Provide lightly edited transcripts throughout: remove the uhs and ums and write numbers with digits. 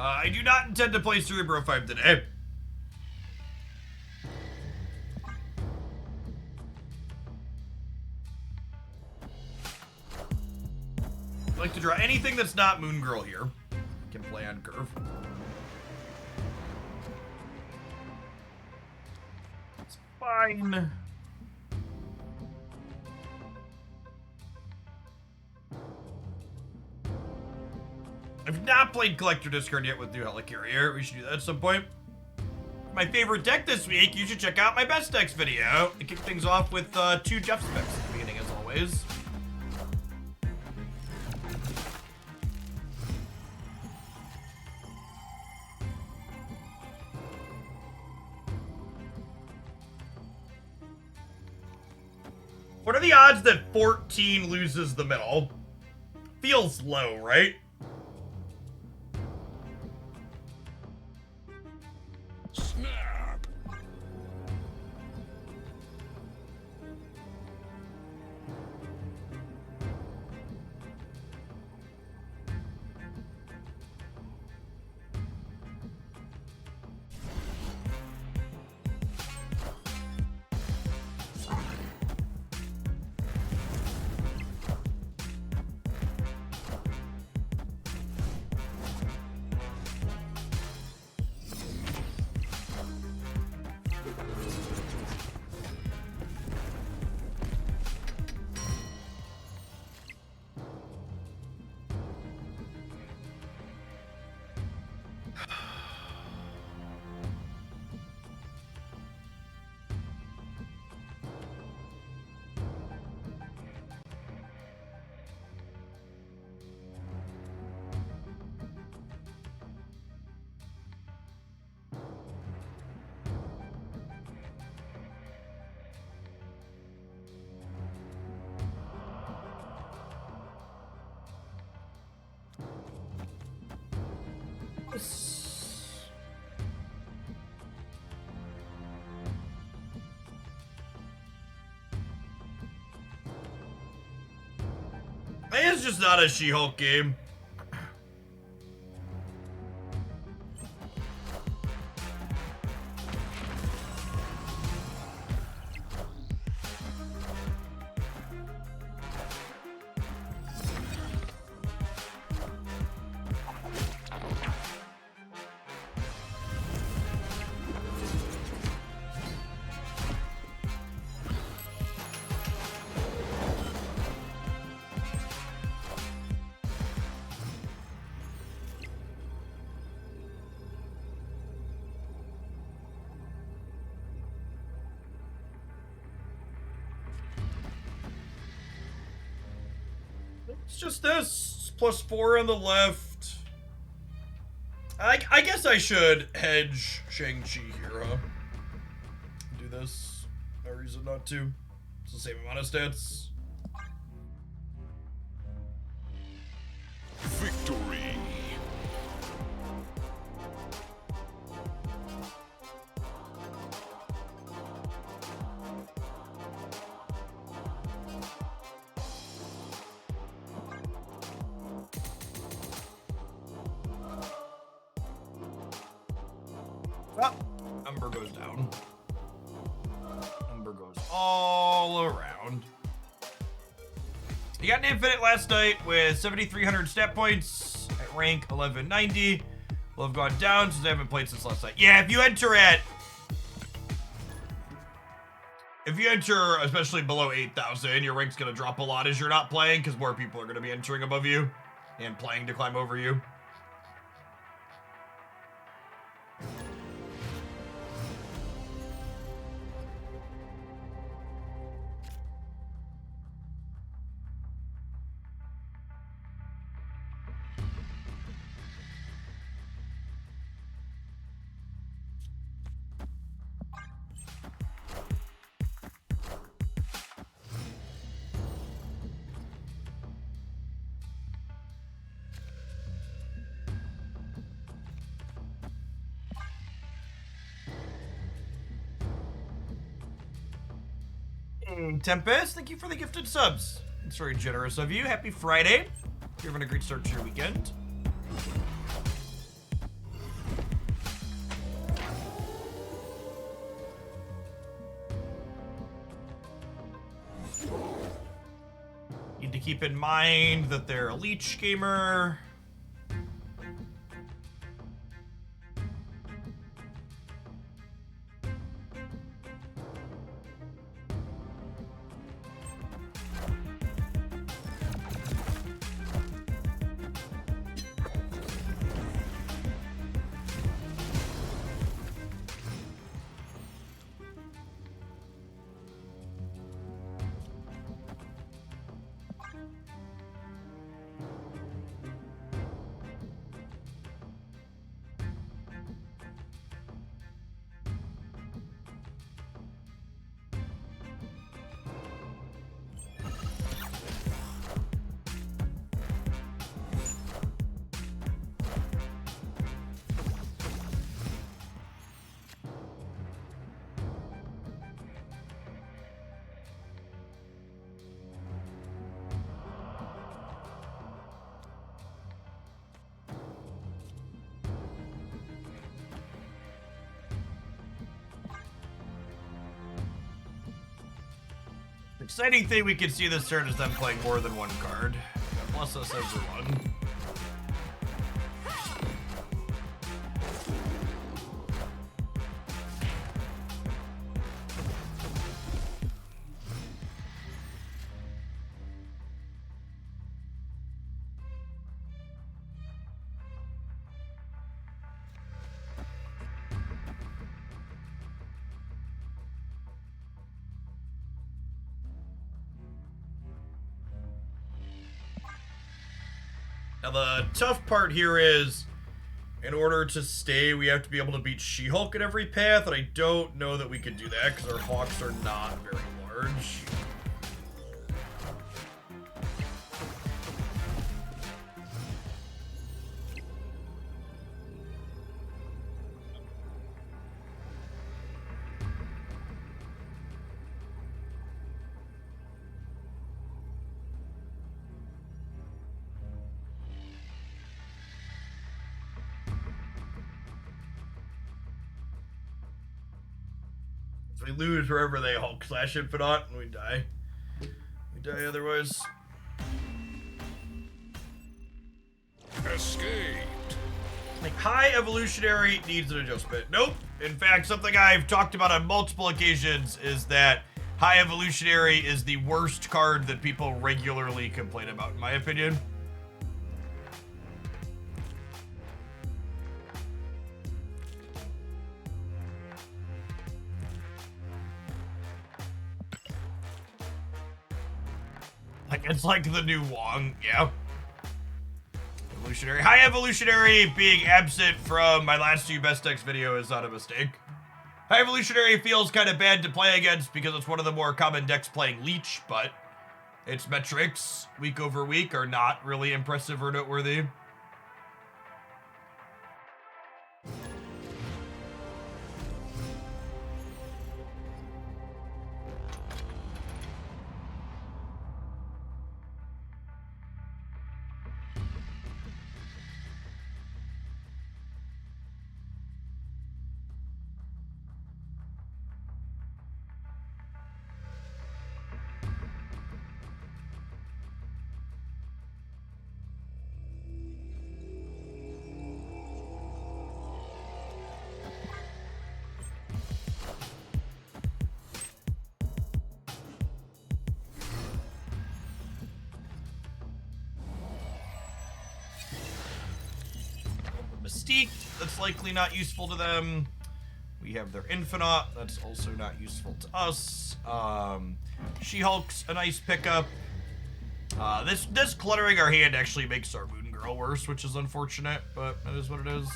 I do not intend to play Cerebro 5 today. I like to draw anything that's not Moon Girl here. Can play on curve. It's fine. I've not played Collector Discard yet with New Helicarrier. We should do that at some point. My favorite deck this week, you should check out my best decks video. I kick things off with 2 Jeff specs at the beginning, as always. What are the odds that 14 loses the middle? Feels low, right? Snap. It's just not a She-Hulk game. It's just this. +4 on the left. I guess I should hedge Shang-Chi here, huh? Do this. No reason not to. It's the same amount of stats. Victory. Well, number goes down. Number goes all around. You got an Infinite last night with 7,300 stat points at rank 1190. Will have gone down since I haven't played since last night. Yeah, if you enter especially below 8,000, your rank's gonna drop a lot as you're not playing because more people are gonna be entering above you and playing to climb over you. Tempest, thank you for the gifted subs. It's very generous of you. Happy Friday. You're having a great start to your weekend. to keep in mind that they're a Leech gamer. Exciting thing we can see this turn is them playing more than one card. God bless us, everyone. Now the tough part here is, in order to stay, we have to be able to beat She-Hulk at every path, and I don't know that we could do that because our Hawks are not very large. If we lose wherever they Hulk slash Infinite, and we die. We die otherwise. Escaped. Like, High Evolutionary needs an adjustment. Nope. In fact, something I've talked about on multiple occasions is that High Evolutionary is the worst card that people regularly complain about, in my opinion. Like, it's like the new Wong, yeah. Evolutionary. High Evolutionary being absent from my last two best decks video is not a mistake. High Evolutionary feels kind of bad to play against because it's one of the more common decks playing Leech, but its metrics week over week are not really impressive or noteworthy. Mystique, that's likely not useful to them. We have their Infinite, that's also not useful to us. She-Hulk's a nice pickup. This cluttering our hand actually makes our Moon Girl worse, which is unfortunate, but that is what it is.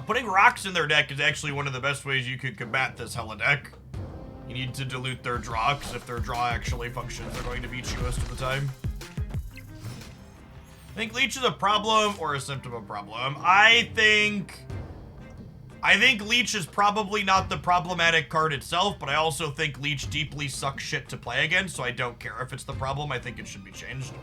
Putting rocks in their deck is actually one of the best ways you could combat this hella deck. You need to dilute their draw, because if their draw actually functions, they're going to beat you most of the time. I think Leech is a problem or a symptom of problem. I think Leech is probably not the problematic card itself, but I also think Leech deeply sucks shit to play against, so I don't care if it's the problem. I think it should be changed.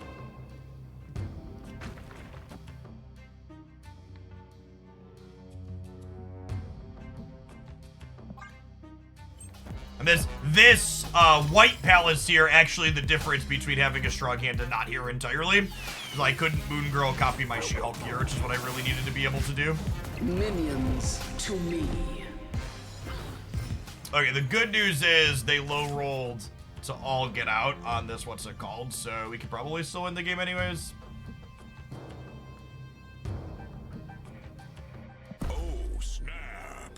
And this white palace here, actually the difference between having a strong hand and not here entirely, is I couldn't Moon Girl copy my She-Hulk here, which is what I really needed to be able to do. Minions to me. Okay, the good news is they low rolled to all get out on this, what's it called, so we could probably still win the game anyways. Oh, snap.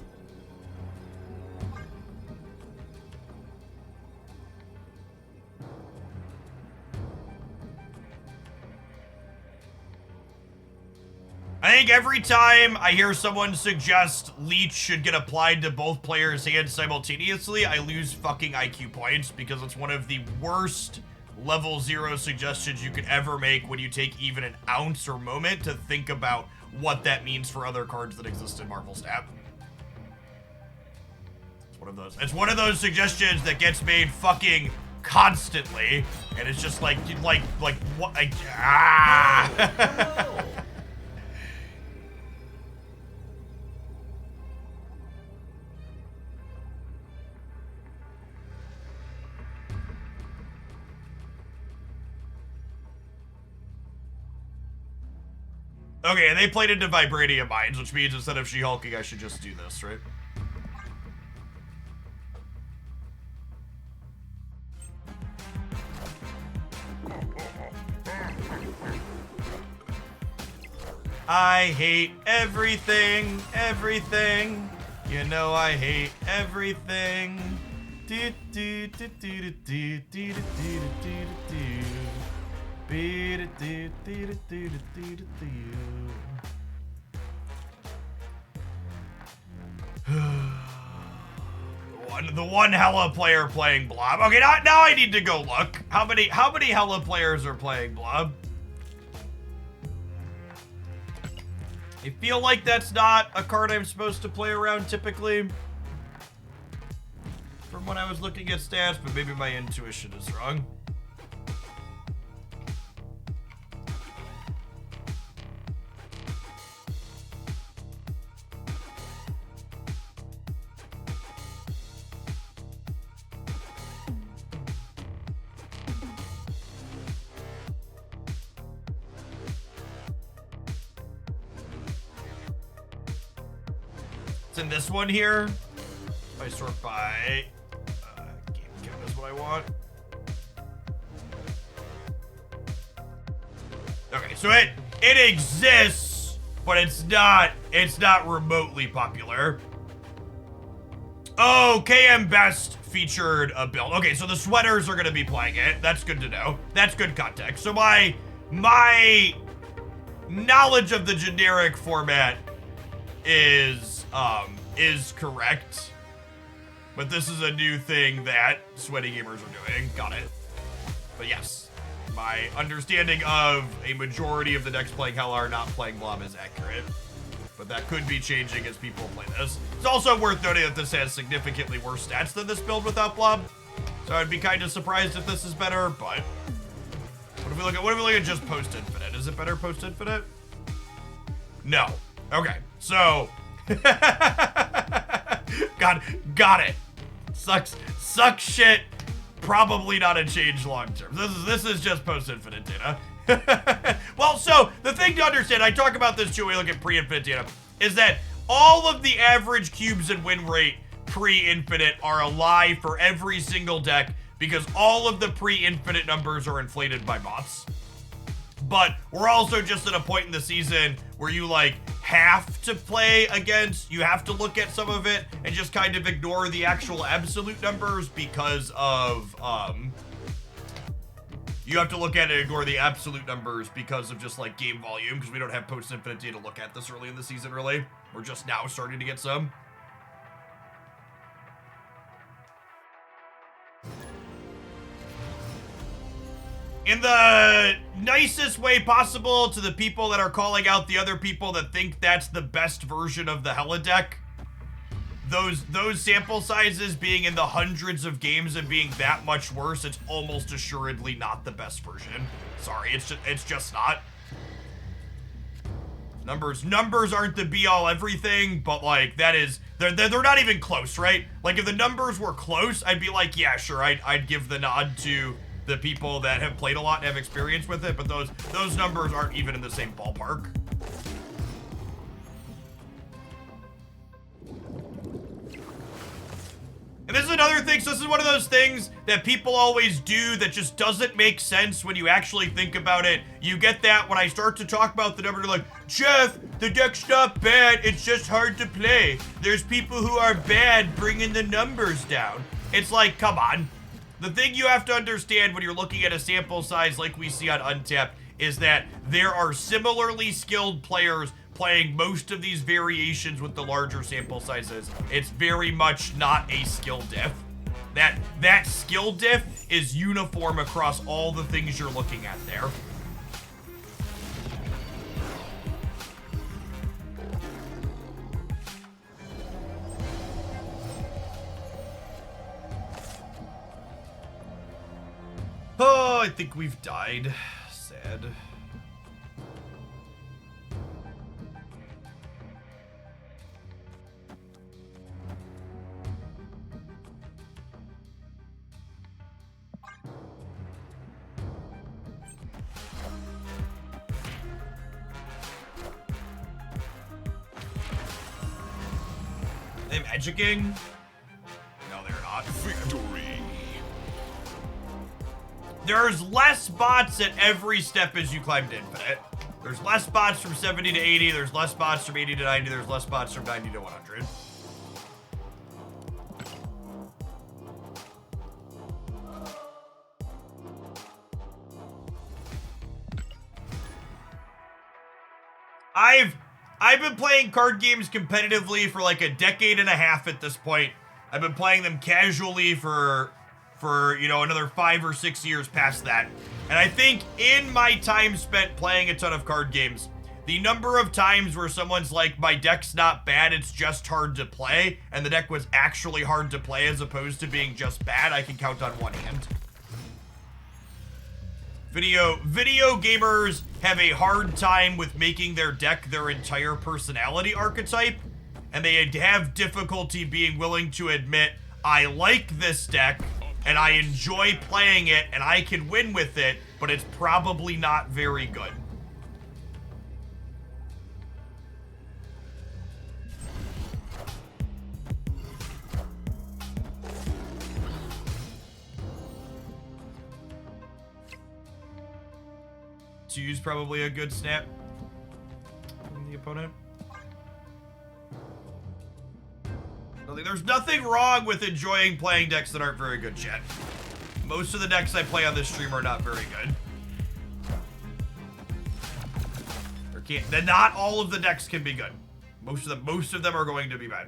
I think every time I hear someone suggest Leech should get applied to both players' hands simultaneously, I lose fucking IQ points because it's one of the worst level 0 suggestions you could ever make when you take even an ounce or moment to think about what that means for other cards that exist in Marvel Snap. It's one of those suggestions that gets made fucking constantly, and it's just like what? Okay, and they played into Vibranium Mines, which means instead of She-Hulking, I should just do this, right? I hate everything, everything. You know I hate everything. Do do do do do do do do do do. The one hella player playing Blob. Okay, now I need to go look. How many hella players are playing Blob? I feel like that's not a card I'm supposed to play around typically. From when I was looking at stats, but maybe my intuition is wrong. In this one here, if I sort by game count is what I want. Okay, so it exists, but it's not remotely popular. Oh, KM Best featured a build. Okay, so the sweaters are gonna be playing it. That's good to know. That's good context. So my knowledge of the generic format is correct, but this is a new thing that sweaty gamers are doing. Got it. But yes, my understanding of a majority of the decks playing Hell are not playing Blob is accurate, but that could be changing as people play this. It's also worth noting that this has significantly worse stats than this build without Blob, so I'd be kind of surprised if this is better. But what if we look at just post infinite? Is it better post infinite? No. Okay, so got it. Sucks shit. Probably not a change long term. This is just post infinite data. Well, so the thing to understand, I talk about this too when we look at pre-infinite data, is that all of the average cubes and win rate pre-infinite are a lie for every single deck because all of the pre-infinite numbers are inflated by bots. But we're also just at a point in the season where you have to play against, you have to look at some of it and just kind of ignore the actual absolute numbers because of, you have to look at it and ignore the absolute numbers because of just game volume, because we don't have post-infinite data to look at this early in the season, really. We're just now starting to get some. In the nicest way possible to the people that are calling out the other people that think that's the best version of the Hella deck, those sample sizes being in the hundreds of games and being that much worse, it's almost assuredly not the best version. Sorry, it's just not. Numbers aren't the be-all everything, but like that is they're not even close, right? Like if the numbers were close, I'd be like, yeah, sure, I'd give the nod to the people that have played a lot and have experience with it, but those numbers aren't even in the same ballpark. And this is another thing, so this is one of those things that people always do that just doesn't make sense when you actually think about it. You get that when I start to talk about the number, like, Jeff, the deck's not bad, it's just hard to play. There's people who are bad bringing the numbers down. It's like, come on. The thing you have to understand when you're looking at a sample size like we see on Untapped is that there are similarly skilled players playing most of these variations with the larger sample sizes. It's very much not a skill diff. That skill diff is uniform across all the things you're looking at there. Oh, I think we've died. Sad. They magicking? No, they're not. Victory. There's less bots at every step as you climb to Infinite. There's less bots from 70 to 80, there's less bots from 80 to 90, there's less bots from 90 to 100. I've been playing card games competitively for like a decade and a half at this point. I've been playing them casually for you know, another 5 or 6 years past that. And I think in my time spent playing a ton of card games, the number of times where someone's like, my deck's not bad, it's just hard to play, and the deck was actually hard to play as opposed to being just bad, I can count on one hand. Video gamers have a hard time with making their deck their entire personality archetype, and they have difficulty being willing to admit, I like this deck, and I enjoy playing it, and I can win with it, but it's probably not very good. Two's probably a good snap from the opponent. There's nothing wrong with enjoying playing decks that aren't very good, chat. Most of the decks I play on this stream are not very good. Not all of the decks can be good. Most of them are going to be bad.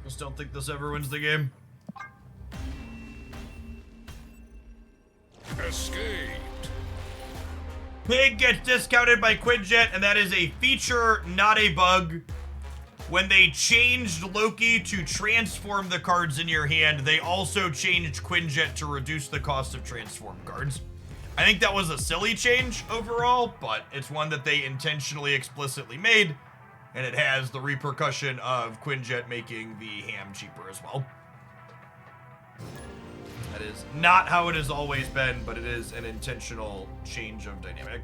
Just don't think this ever wins the game. Escaped. Pig gets discounted by Quinjet, and that is a feature, not a bug. When they changed Loki to transform the cards in your hand, they also changed Quinjet to reduce the cost of transform cards. I think that was a silly change overall, but it's one that they intentionally explicitly made, and it has the repercussion of Quinjet making the ham cheaper as well. That is not how it has always been, but it is an intentional change of dynamic.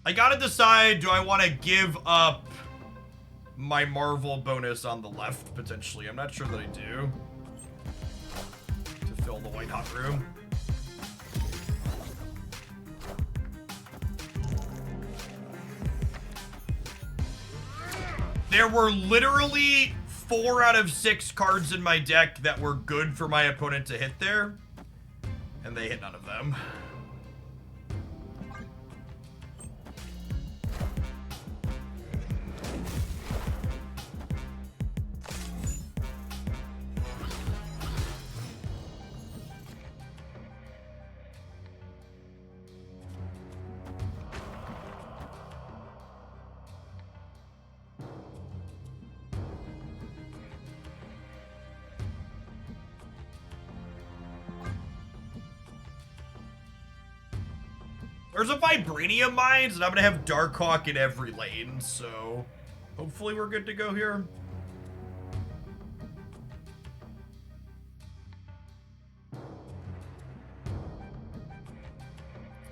I gotta decide, do I want to give up my Marvel bonus on the left, potentially? I'm not sure that I do. To fill the white hot room. There were literally 4 out of 6 cards in my deck that were good for my opponent to hit there. And they hit none of them. There's a Vibranium Mines, and I'm gonna have Darkhawk in every lane, so hopefully we're good to go here.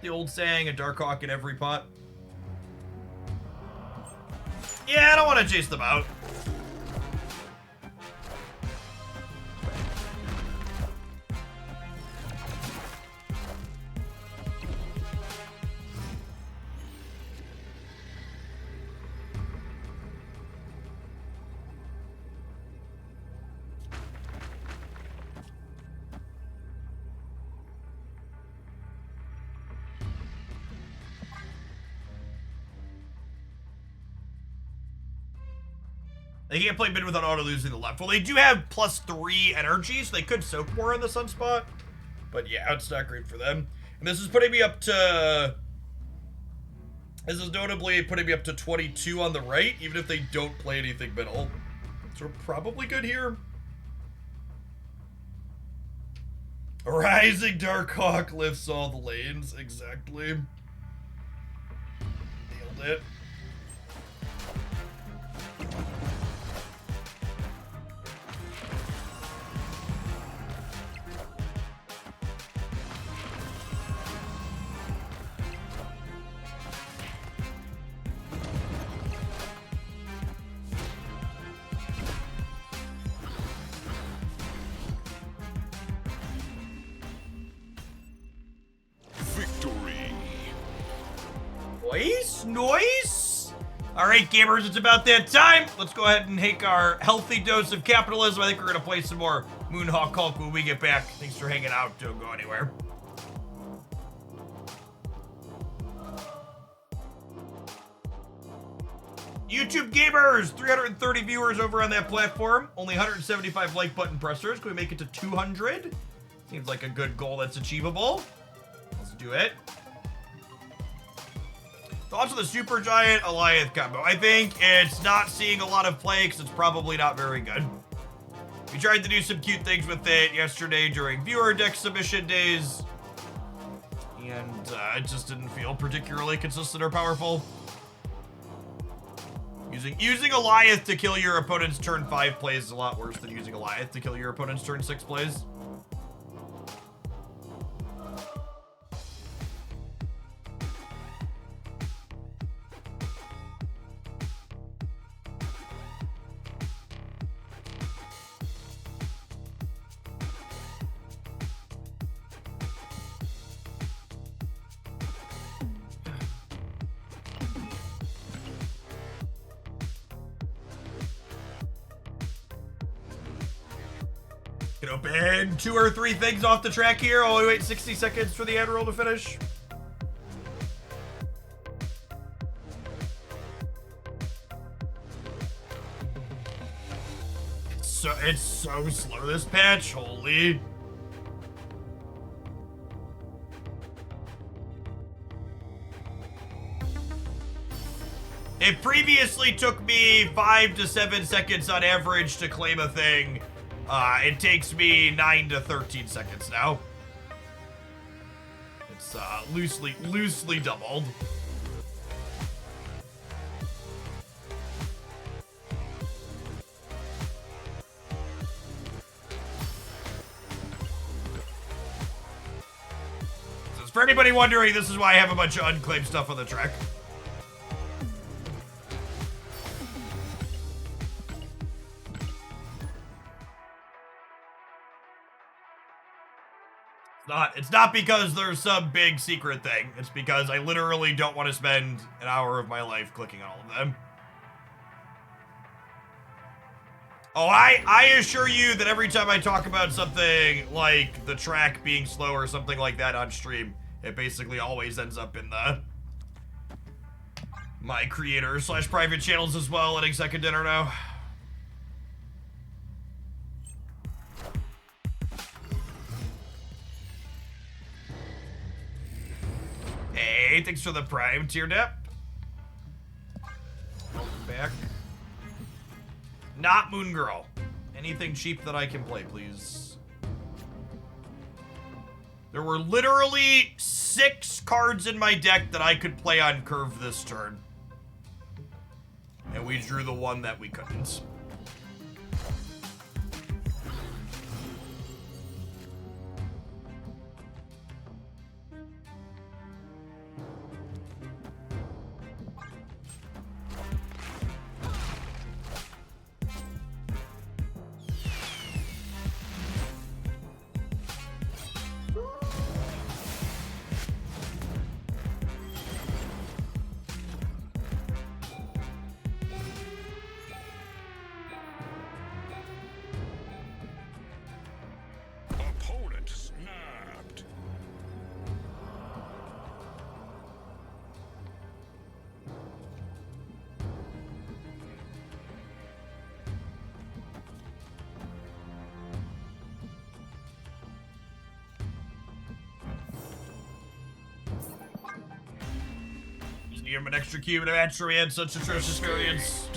The old saying, a Darkhawk in every pot. Yeah, I don't want to chase them out. They can't play mid without auto losing the left. Well, they do have +3 energy, so they could soak more on the Sunspot. But yeah, it's not great for them. And this is putting me up to... This is notably putting me up to 22 on the right, even if they don't play anything middle. So we're probably good here. Rising Darkhawk lifts all the lanes, exactly. Nailed it. Noise. All right, gamers, it's about that time. Let's go ahead and take our healthy dose of capitalism. I think we're gonna play some more Moonhawk Hulk when we get back. Thanks for hanging out. Don't go anywhere. YouTube gamers, 330 viewers over on that platform. Only 175 like button pressers. Can we make it to 200? Seems like a good goal that's achievable. Let's do it. Thoughts on the Super Giant Alliance combo? I think it's not seeing a lot of play because it's probably not very good. We tried to do some cute things with it yesterday during viewer deck submission days, and it just didn't feel particularly consistent or powerful. Using Alliance to kill your opponent's turn 5 plays is a lot worse than using Alliance to kill your opponent's turn 6 plays. Can open 2 or 3 things off the track here. Oh, wait 60 seconds for the ad roll to finish. It's so slow this patch. Holy. It previously took me 5 to 7 seconds on average to claim a thing. It takes me 9 to 13 seconds now. It's loosely doubled. So for anybody wondering, this is why I have a bunch of unclaimed stuff on the track. It's not because there's some big secret thing. It's because I literally don't want to spend an hour of my life clicking all of them. Oh, I assure you that every time I talk about something like the track being slow or something like that on stream, it basically always ends up in my creator/private channels as well, letting second dinner know. Hey, thanks for the Prime tier dip. Welcome back. Not Moon Girl. Anything cheap that I can play, please. There were literally 6 cards in my deck that I could play on curve this turn. And we drew the one that we couldn't. Opponent snapped. Just give him an extra cube and a match where we had such atrocious variance.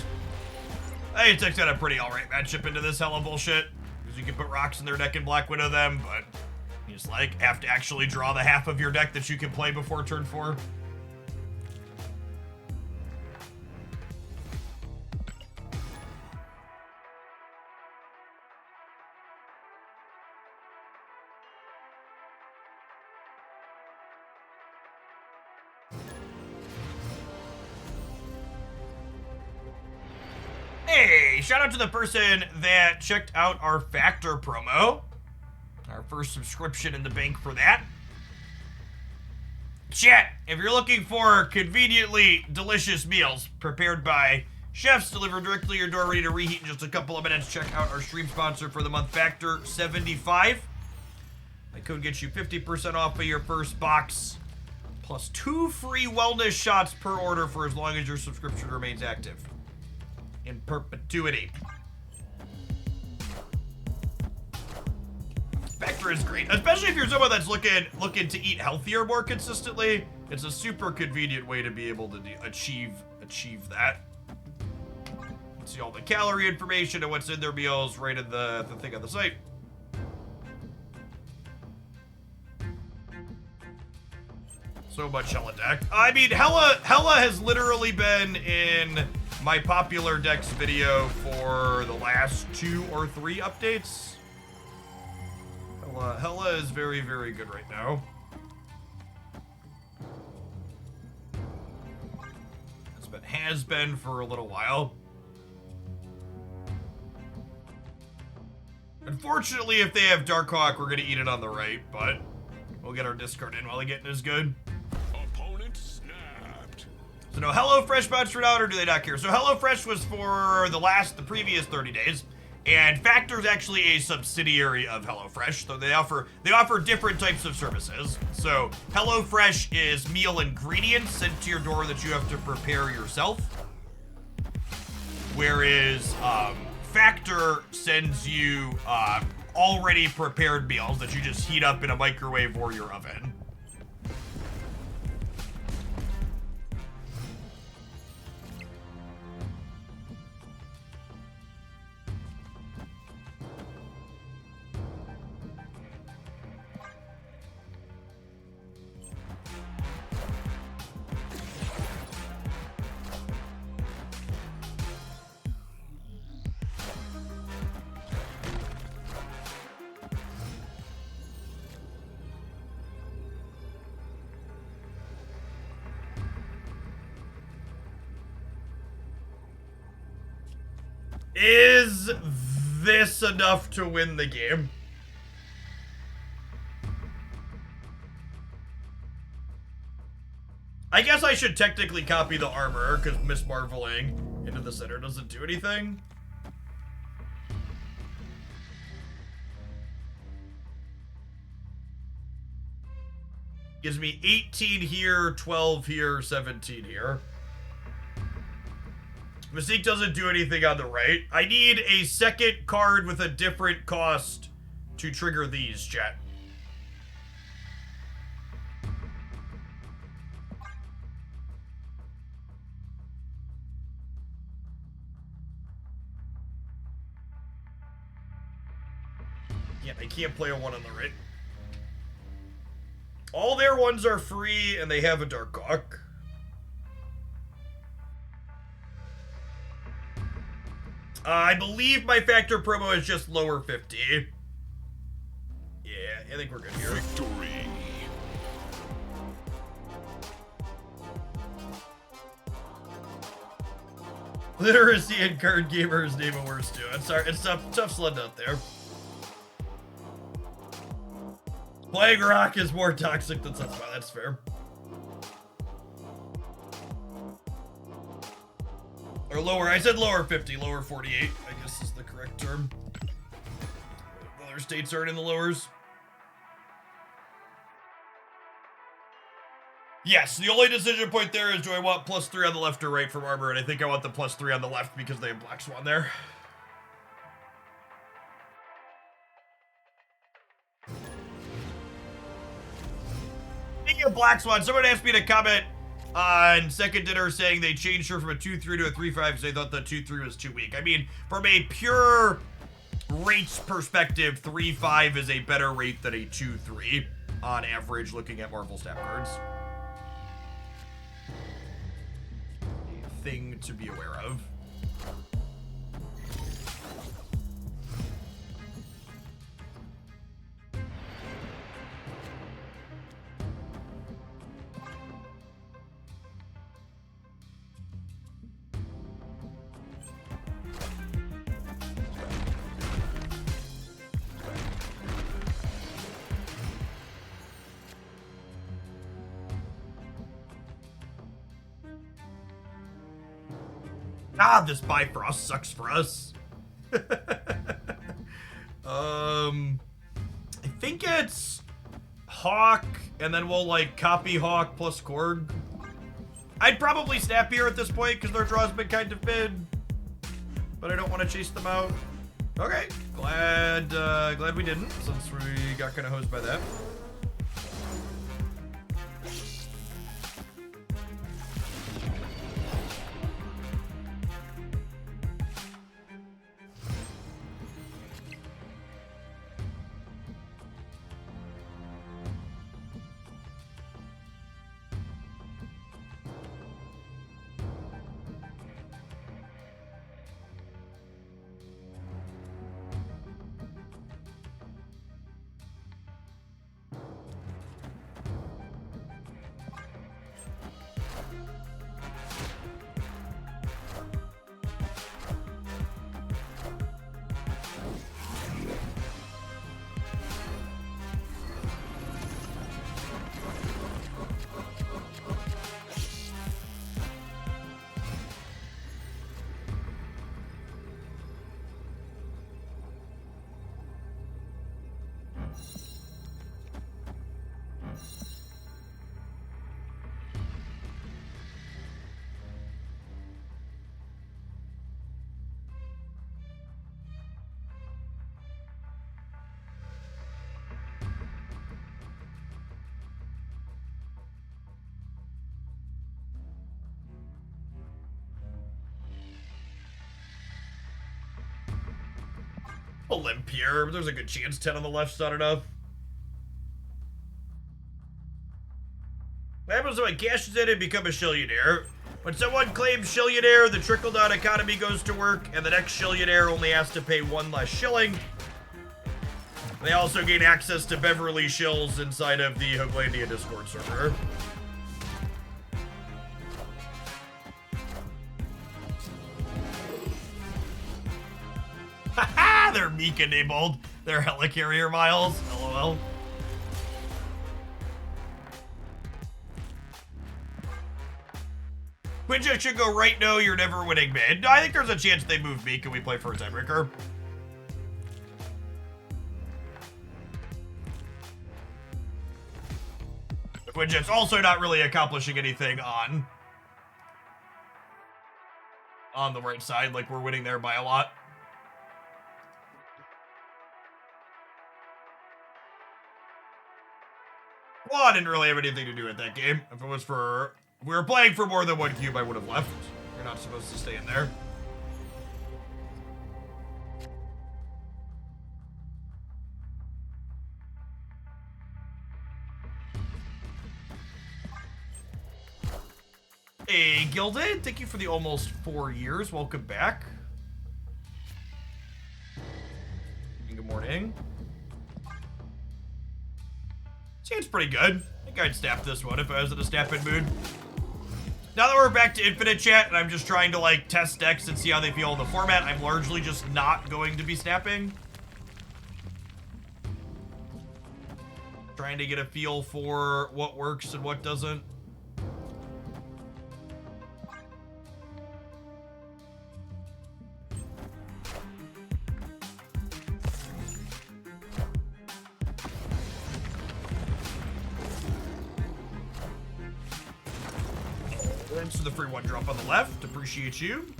Hey, it takes out a pretty alright matchup into this hella bullshit. Because you can put rocks in their deck and Black Widow them, but you just like have to actually draw the half of your deck that you can play before turn 4. Hey, shout out to the person that checked out our Factor promo. Our first subscription in the bank for that. Chat, if you're looking for conveniently delicious meals prepared by chefs delivered directly to your door, ready to reheat in just a couple of minutes, check out our stream sponsor for the month, Factor75. My code gets you 50% off of your first box, plus 2 free wellness shots per order for as long as your subscription remains active. In perpetuity. Factor is great, especially if you're someone that's looking to eat healthier more consistently. It's a super convenient way to be able to achieve that. See all the calorie information and what's in their meals right in the thing on the site. So much Hella deck. I mean, Hella has literally been in my popular decks video for the last 2 or 3 updates. Hella is very, very good right now. Has been for a little while. Unfortunately, if they have Darkhawk, we're gonna eat it on the right, but we'll get our discard in while the getting is good. Opponent snapped. So no HelloFresh bounced out, or do they not care? So HelloFresh was for the previous 30 days, and Factor's actually a subsidiary of HelloFresh, so they offer different types of services. So HelloFresh is meal ingredients sent to your door that you have to prepare yourself, whereas Factor sends you already prepared meals that you just heat up in a microwave or your oven. Is this enough to win the game? I guess I should technically copy the armor, because Miss Marveling into the center doesn't do anything. Gives me 18 here, 12 here, 17 here. Mystique doesn't do anything on the right. I need a second card with a different cost to trigger these, chat. Yeah, I can't play a one on the right. All their ones are free, and they have a Dark Hawk. I believe my factor promo is just lower 50. Yeah, I think we're good here. Victory. Literacy and card gamers name it worse too. I'm sorry, it's tough sledding out there. Playing Rock is more toxic than Sunspot, that's fair. Or lower, I said lower 50, lower 48, I guess is the correct term. Other states aren't in the lowers. Yes, the only decision point there is, do I want +3 on the left or right from armor? And I think I want the +3 on the left because they have Black Swan there. Speaking of Black Swan, someone asked me to comment on Second Dinner saying they changed her from a 2-3 to a 3-5 because they thought the 2-3 was too weak. I mean, from a pure rates perspective, 3-5 is a better rate than a 2-3 on average looking at Marvel stat cards. Thing to be aware of. Ah, this Bifrost sucks for us. I think it's Hawk, and then we'll like copy Hawk plus Korg. I'd probably snap here at this point because their draw's been kind of mid, but I don't want to chase them out. Okay, glad we didn't, since we got kind of hosed by that. A limp here, but there's a good chance 10 on the left's not enough. What happens when cashes in and become a shillionaire? When someone claims shillionaire, the trickle-down economy goes to work, and the next shillionaire only has to pay 1 less shilling. They also gain access to Beverly Shills inside of the Hoaglandia Discord server. Haha, they're Meek enabled. They're helicarrier miles. LOL. Quinjet should go right. No, you're never winning mid. No, I think there's a chance they move me. Can we play for a tiebreaker? Quinjet's also not really accomplishing anything on the right side. Like, we're winning there by a lot. Well, I didn't really have anything to do with that game. If it was for... If we were playing for more than one cube, I would have left. You're not supposed to stay in there. Hey, Gilded, thank you for the almost 4 years. Welcome back. Good morning. Seems pretty good. I think I'd snap this one if I was in a snap-in mood. Now that we're back to Infinite Chat and I'm just trying to like test decks and see how they feel in the format, I'm largely just not going to be snapping. Trying to get a feel for what works and what doesn't. Thanks for the free one drop on the left. Appreciate you.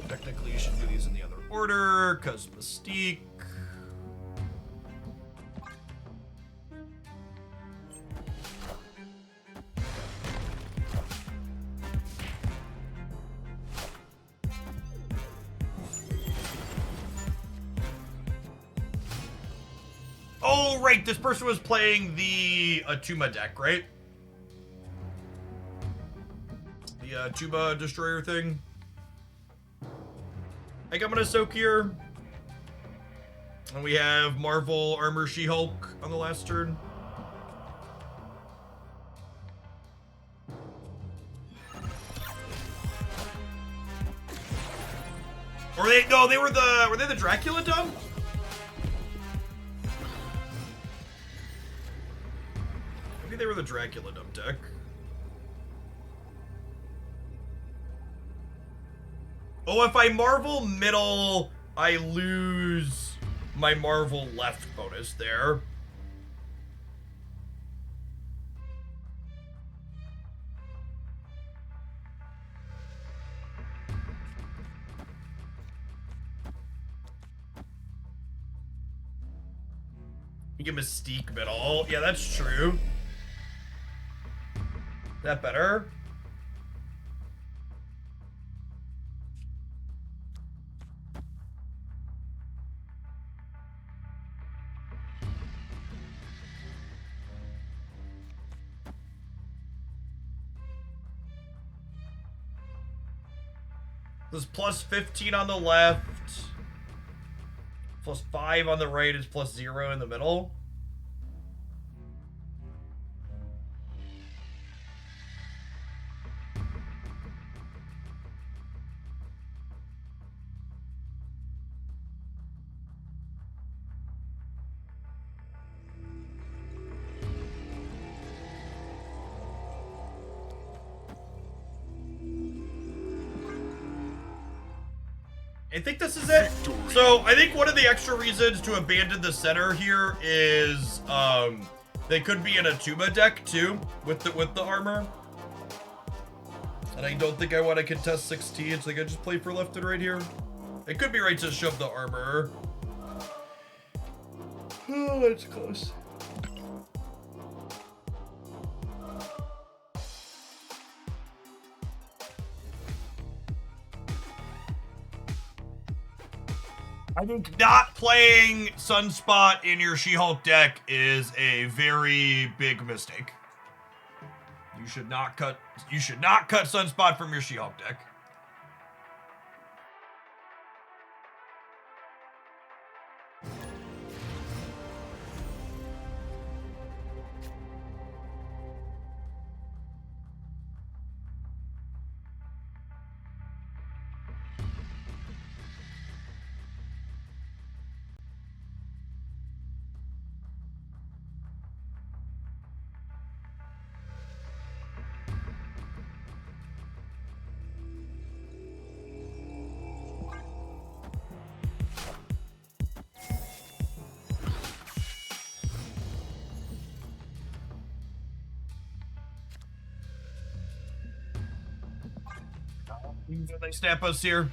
Technically, you should do these in the other order, because Mystique. Oh, right, this person was playing the Atuma deck, right? The Tuba Destroyer thing. I think I'm gonna soak here. And we have Marvel Armor She-Hulk on the last turn. Or they, no, were they the Dracula dump? Maybe they were the Dracula dump deck. Oh, if I Marvel middle, I lose my Marvel left bonus there. You get Mystique middle. Yeah, that's true. Is that better? This plus 15 on the left. Plus 5 on the right is plus 0 in the middle. I think this is it. So I think one of the extra reasons to abandon the center here is they could be in a Tuba deck too with the armor. And I don't think I want to contest 16, so I can just play for left and right here. It could be right to shove the armor. Oh, that's close. I think not playing Sunspot in your She-Hulk deck is a very big mistake. You should not cut Sunspot from your She-Hulk deck. They snap us here.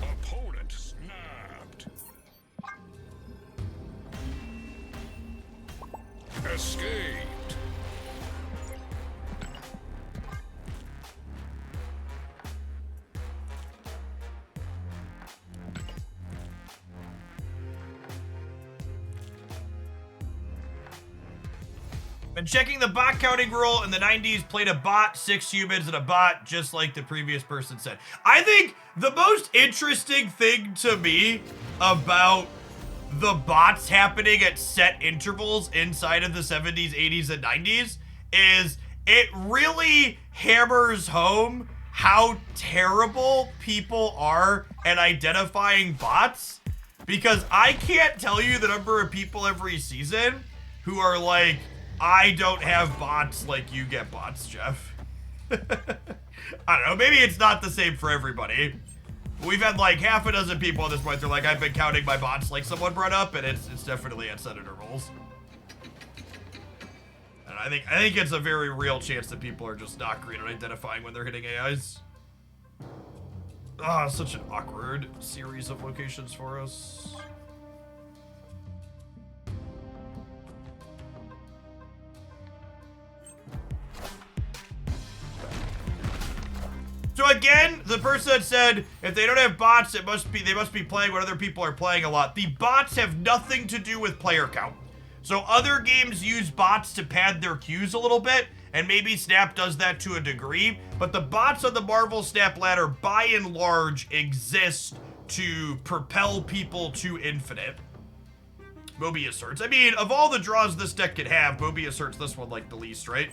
Opponent snapped. Escaped. Been checking the bot counting rule in the 90s, played a bot, 6 humans, and a bot, just like the previous person said. I think the most interesting thing to me about the bots happening at set intervals inside of the 70s, 80s, and 90s is it really hammers home how terrible people are at identifying bots. Because I can't tell you the number of people every season who are like, I don't have bots like you get bots, Jeff. I don't know, maybe it's not the same for everybody. We've had like half a dozen people at this point, they're like, I've been counting my bots like someone brought up, and it's definitely at set intervals. And I think it's a very real chance that people are just not great at identifying when they're hitting AIs. Ah, such an awkward series of locations for us. So again, the person that said if they don't have bots, they must be playing when other people are playing a lot. The bots have nothing to do with player count. So other games use bots to pad their queues a little bit, and maybe Snap does that to a degree, but the bots on the Marvel Snap ladder, by and large, exist to propel people to infinite. Mobius hurts. I mean, of all the draws this deck could have, Mobius hurts this one like the least, right?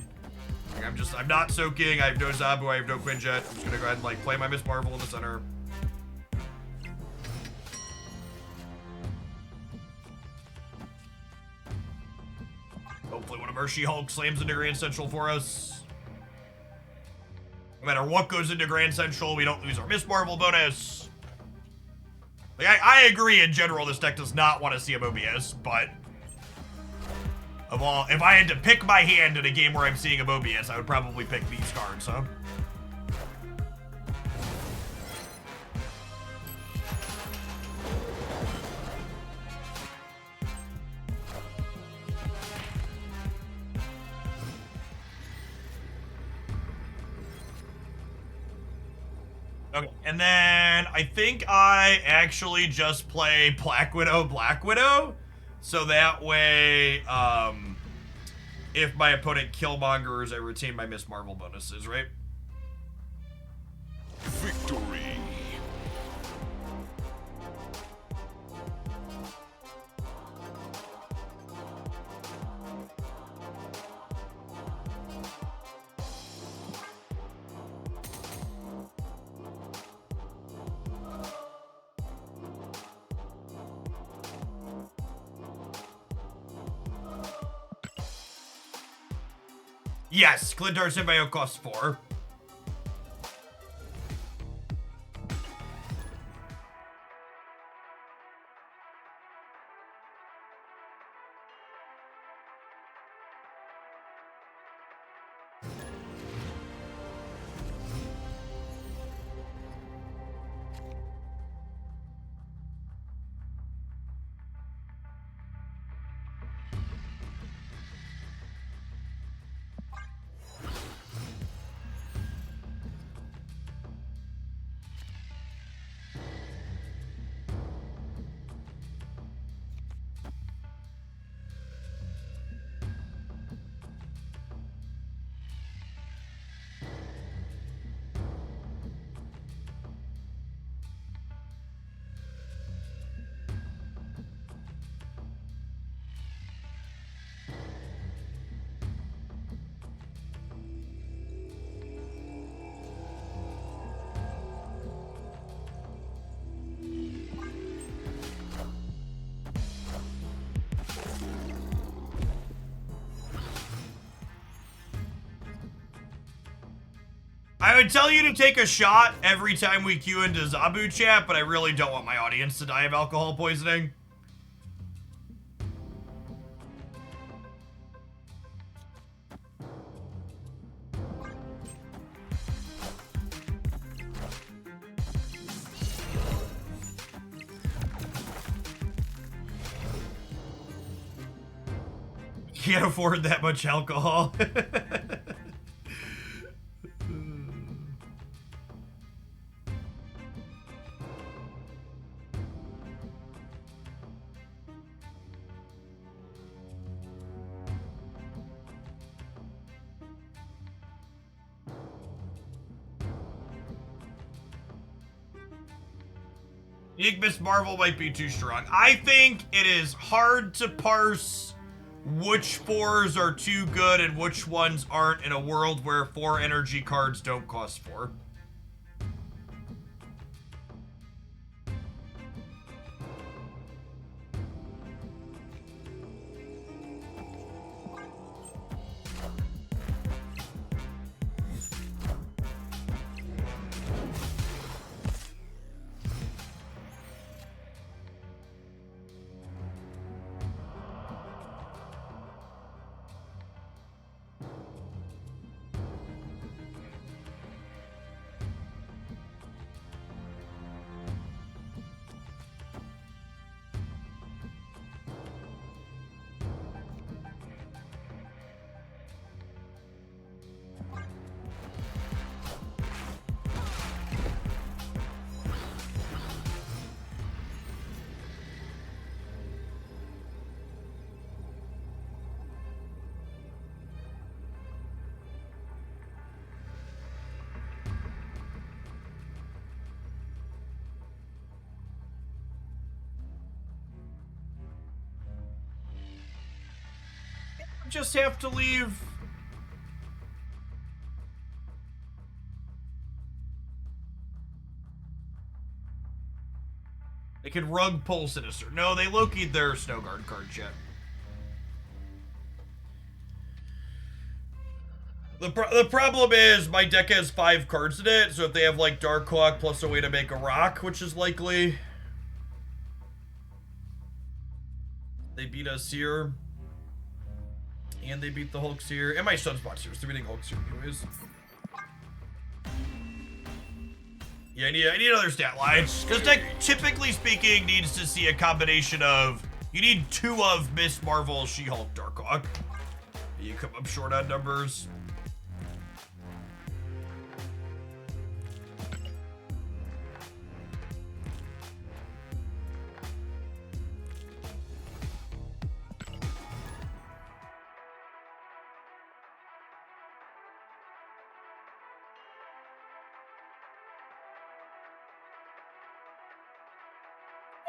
Like, I'm not soaking, I have no Zabu, I have no Quinjet. I'm just gonna go ahead and like play my Miss Marvel in the center. Hopefully one of our She-Hulk slams into Grand Central for us. No matter what goes into Grand Central, we don't lose our Miss Marvel bonus. Like, I agree in general this deck does not want to see a Mobius, but if I had to pick my hand in a game where I'm seeing a Mobius, I would probably pick these cards, huh? Okay, and then I think I actually just play Black Widow, so that way, if my opponent Killmongers, I retain my Miss Marvel bonuses, right? Victory. Yes, Clintar Symbiote costs 4. I would tell you to take a shot every time we queue into Zabu chat, but I really don't want my audience to die of alcohol poisoning. Can't afford that much alcohol. I think Miss Marvel might be too strong. I think it is hard to parse which 4s are too good and which ones aren't in a world where 4 energy cards don't cost 4. Just have to leave. They could rug pull Sinister. No, they Loki'd their Snowguard card yet. The problem is my deck has 5 cards in it, so if they have like Darkhawk plus a way to make a rock, which is likely, they beat us here. And they beat the Hulks here. And my Sunspot's here, so they're beating Hulks here anyways. Yeah, I need another stat line. This deck, typically speaking, needs to see a combination of... You need 2 of Miss Marvel, She-Hulk, Darkhawk. You come up short on numbers.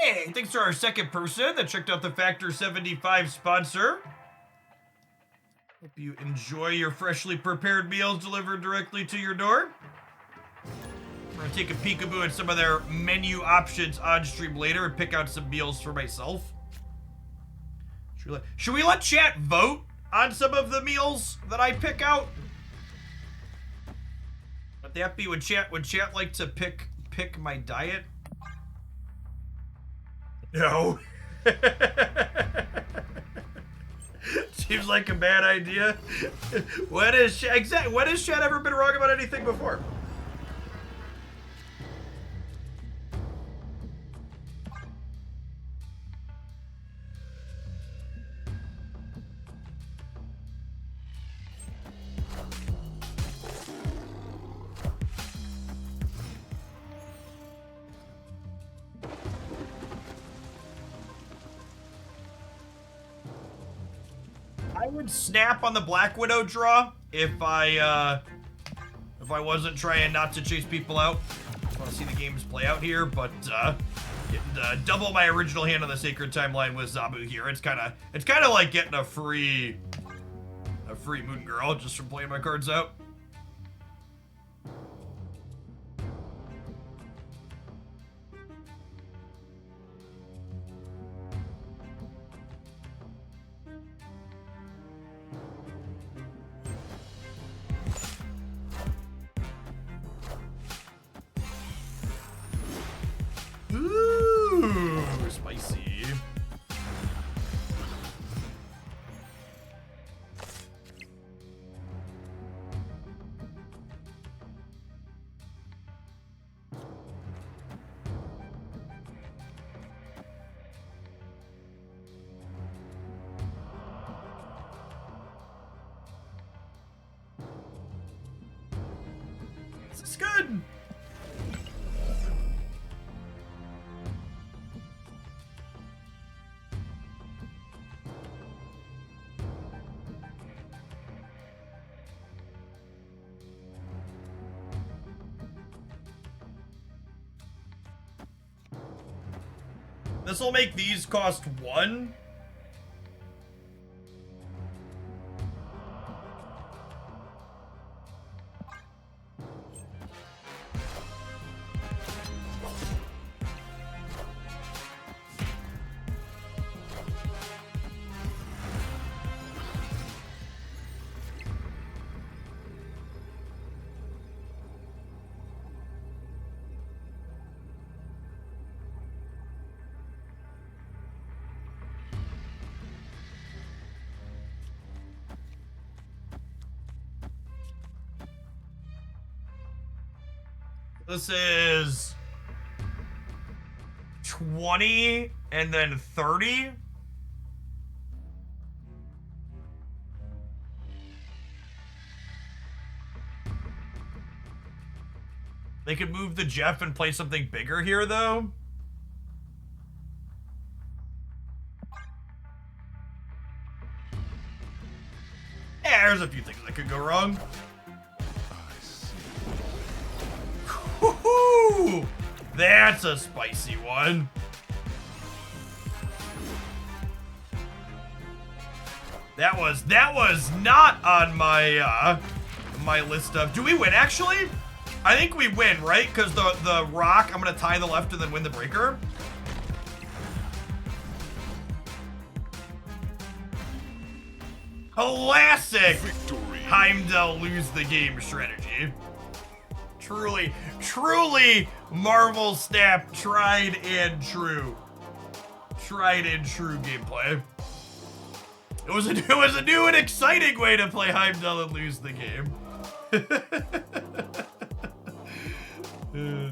Hey, thanks to our second person that checked out the Factor 75 sponsor. Hope you enjoy your freshly prepared meals delivered directly to your door. I'm gonna take a peekaboo at some of their menu options on stream later and pick out some meals for myself. Should we let chat vote on some of the meals that I pick out? Would that be, would chat like to pick my diet? No. Seems like a bad idea. When has Chad ever been wrong about anything before? I would snap on the Black Widow draw if I wasn't trying not to chase people out. I want to see the games play out here, but double my original hand on the Sacred Timeline with Zabu here. It's kind of like getting a free Moon Girl just from playing my cards out. This will make these cost 1. This is 20 and then 30. They could move the Jeff and play something bigger here, though. Yeah, there's a few things that could go wrong. Woohoo! That's a spicy one. That was not on my my list of. Do we win actually? I think we win, right? Because the rock, I'm gonna tie the left and then win the breaker. Classic Victory. Heimdall lose the game strategy. Truly Marvel Snap tried and true gameplay. It was a new and exciting way to play Heimdall and lose the game.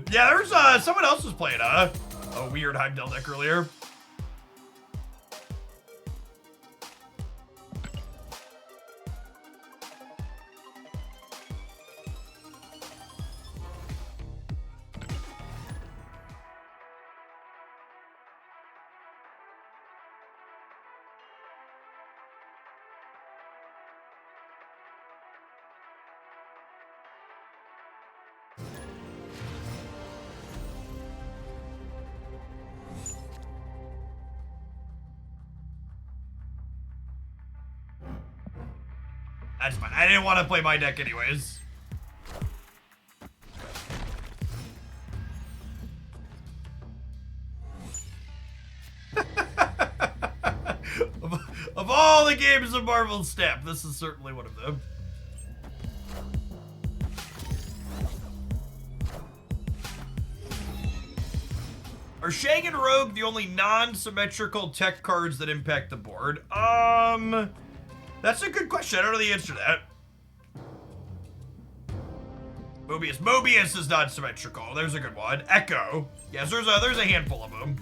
Yeah, there's someone else was playing a weird Heimdall deck earlier. That's fine. I didn't want to play my deck anyways. Of all the games of Marvel Snap, this is certainly one of them. Are Shang and Rogue the only non-symmetrical tech cards that impact the board? That's a good question. I don't know the answer to that. Mobius is not symmetrical. There's a good one. Echo. Yes, there's a handful of them.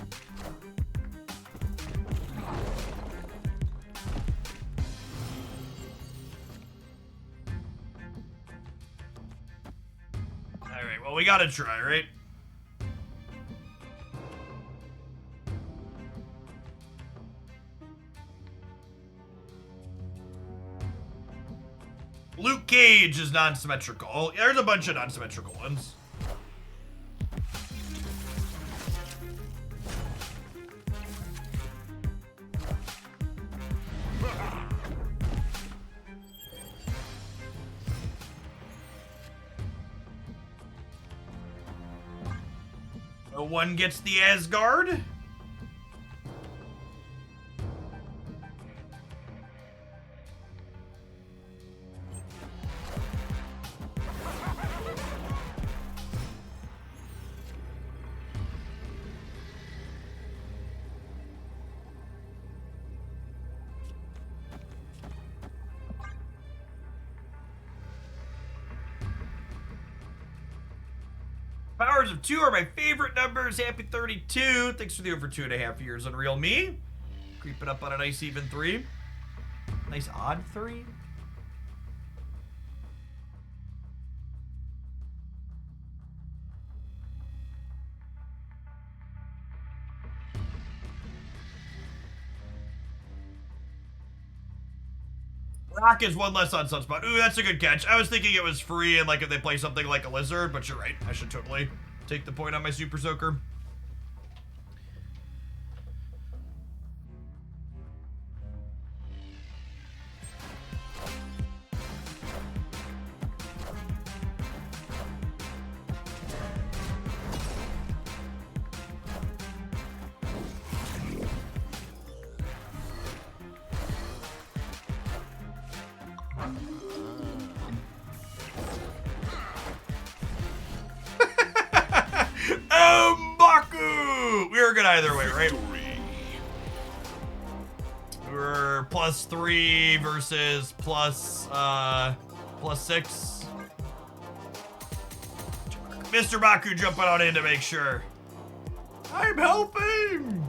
All right. Well, we gotta try, right? Luke Cage is non-symmetrical. There's a bunch of non-symmetrical ones. No one gets the Asgard. Powers of 2 are my favorite numbers. Happy 32. Thanks for the over 2.5 years, Unreal Me. Creeping up on a nice even 3. Nice odd 3. Rock is one less on Sunspot. Ooh, that's a good catch. I was thinking it was free and like if they play something like a lizard, but you're right. I should totally take the point on my Super Soaker. are good either way, right? Victory. We're +3 versus +6. Mr. Baku jumping on in to make sure. I'm helping!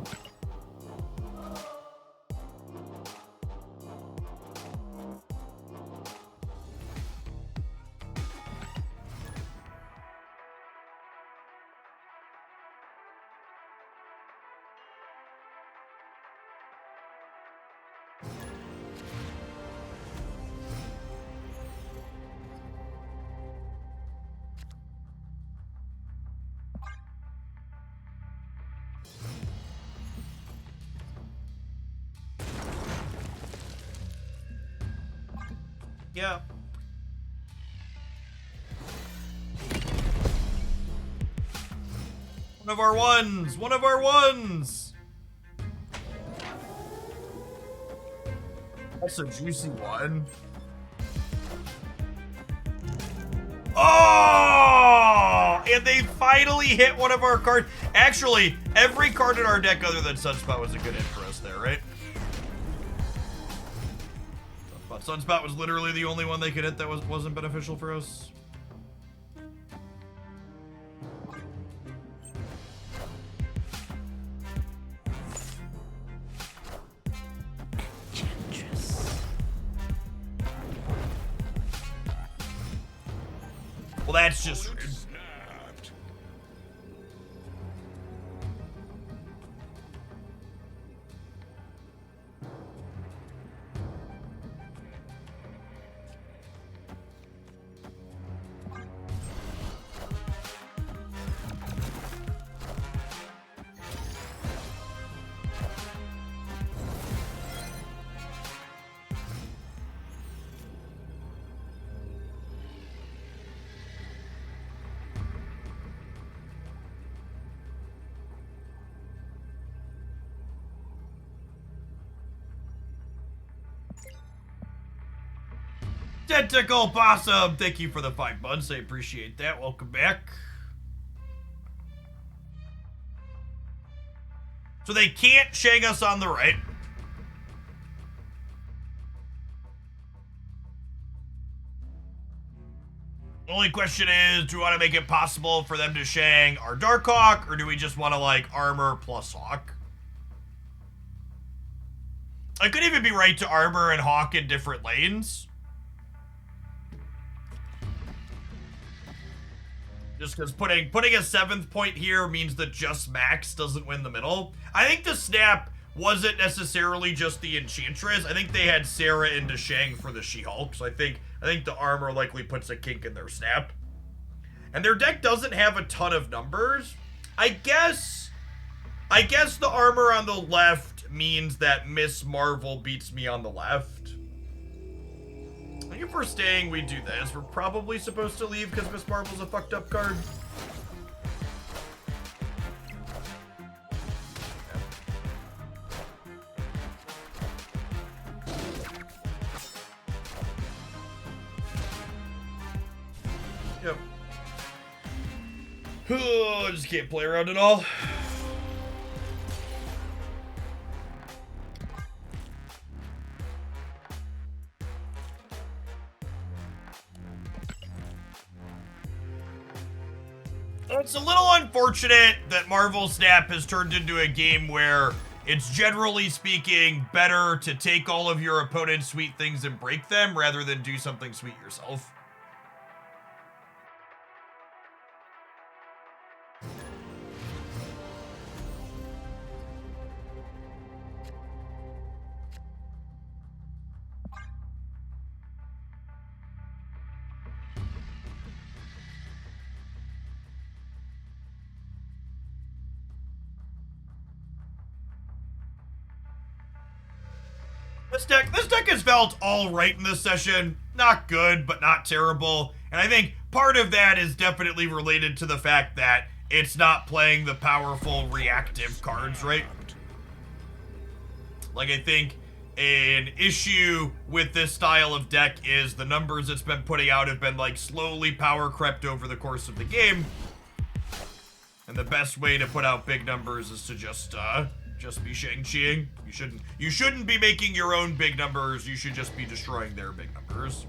Yeah. One of our ones! One of our ones! That's a juicy one. Oh! And they finally hit one of our cards. Actually, every card in our deck other than Sunspot was a good hit for us there, right? Sunspot was literally the only one they could hit that wasn't beneficial for us. Well, that's just rude. Snapped. Tentacle Possum, thank you for the 5 months. I appreciate that. Welcome back. So they can't shang us on the right. The only question is, do we want to make it possible for them to shang our Darkhawk, or do we just want to, like, armor plus Hawk? I could even be right to armor and Hawk in different lanes. Just because putting a 7th point here means that just Max doesn't win the middle. I think the snap wasn't necessarily just the Enchantress. I think they had Sarah into Shang for the She-Hulk. So I think the armor likely puts a kink in their snap. And their deck doesn't have a ton of numbers. I guess the armor on the left means that Miss Marvel beats me on the left. I think if we're staying, we do this. We're probably supposed to leave because Miss Marvel's a fucked up card. Yep. I just can't play around at all. It's a little unfortunate that Marvel Snap has turned into a game where it's generally speaking better to take all of your opponent's sweet things and break them rather than do something sweet yourself. This deck has felt all right in this session. Not good, but not terrible. And I think part of that is definitely related to the fact that it's not playing the powerful reactive cards, right? Like, I think an issue with this style of deck is the numbers it's been putting out have been, like, slowly power crept over the course of the game. And the best way to put out big numbers is to just be Shang-Chiing. You shouldn't be making your own big numbers. You should just be destroying their big numbers.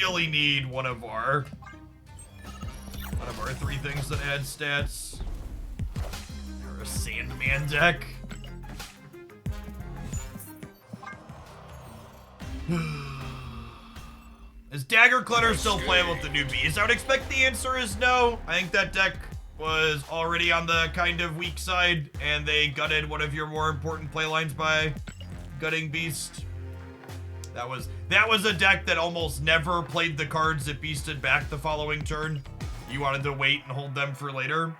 Really need one of our 3 things that add stats. Or a Sandman deck. Is Dagger Clutter still playable with the new beast? I would expect the answer is no. I think that deck was already on the kind of weak side, and they gutted one of your more important playlines by gutting Beast. That was a deck that almost never played the cards that beasted back the following turn. You wanted to wait and hold them for later.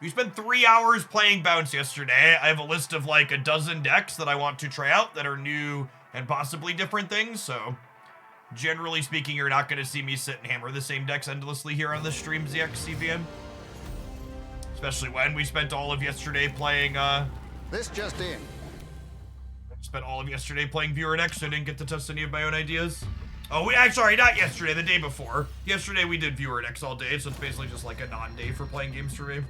We spent 3 hours playing Bounce yesterday. I have a list of like a dozen decks that I want to try out that are new and possibly different things, so generally speaking, you're not going to see me sit and hammer the same decks endlessly here on the stream, ZXCVN. Especially when we spent all of yesterday playing, This just in. Spent all of yesterday playing Viewer Next, so I didn't get to test any of my own ideas. Oh, I'm sorry, not yesterday, the day before. Yesterday we did Viewer Next all day, so it's basically just like a non-day for playing games for me.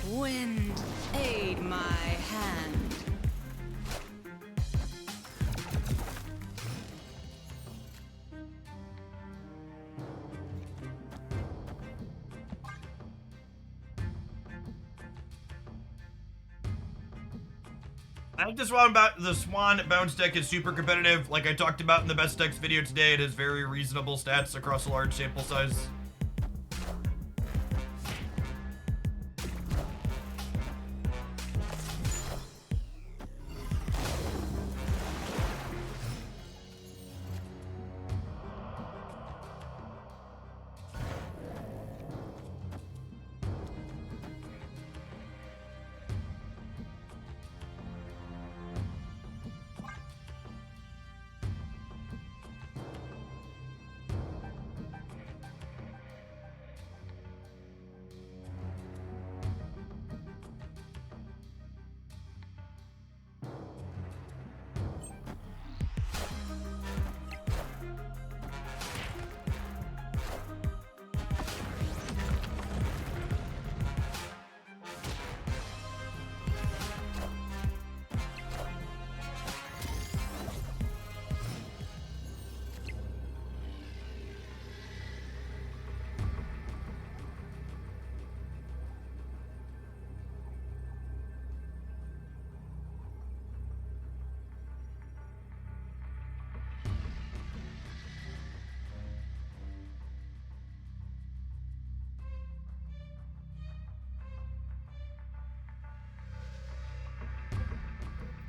Wind, aid my hand. I think the Swan Bounce deck is super competitive. Like I talked about in the best decks video today, it has very reasonable stats across a large sample size.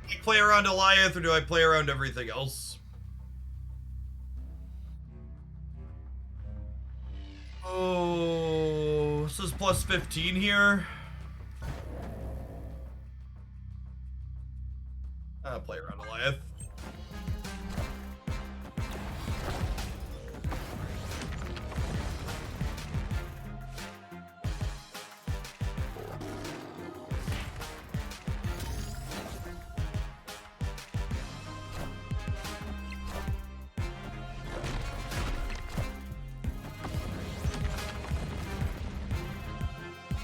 Do I play around Eliath or do I play around everything else? Oh, this is plus 15 here. I'll play around Eliath.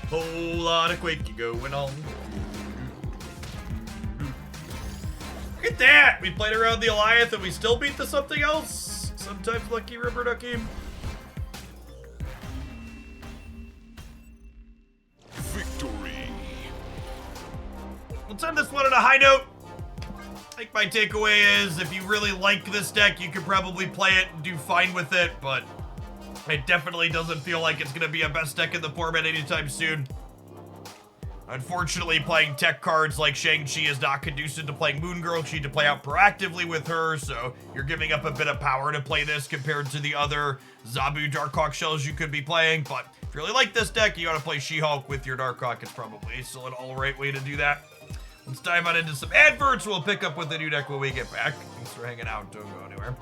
Whole lot of quaking going on. Look at that! We played around the Alliance and we still beat the something else. Sometimes lucky Rubber Ducky. Victory. Let's end this one on a high note. I think my takeaway is if you really like this deck, you could probably play it and do fine with it, but it definitely doesn't feel like it's going to be a best deck in the format anytime soon. Unfortunately, playing tech cards like Shang-Chi is not conducive to playing Moon Girl. You need to play out proactively with her, so you're giving up a bit of power to play this compared to the other Zabu Darkhawk shells you could be playing. But if you really like this deck, you ought to play She-Hulk with your Darkhawk. It's probably still an alright way to do that. Let's dive on into some adverts. We'll pick up with the new deck when we get back. Thanks for hanging out. Don't go anywhere.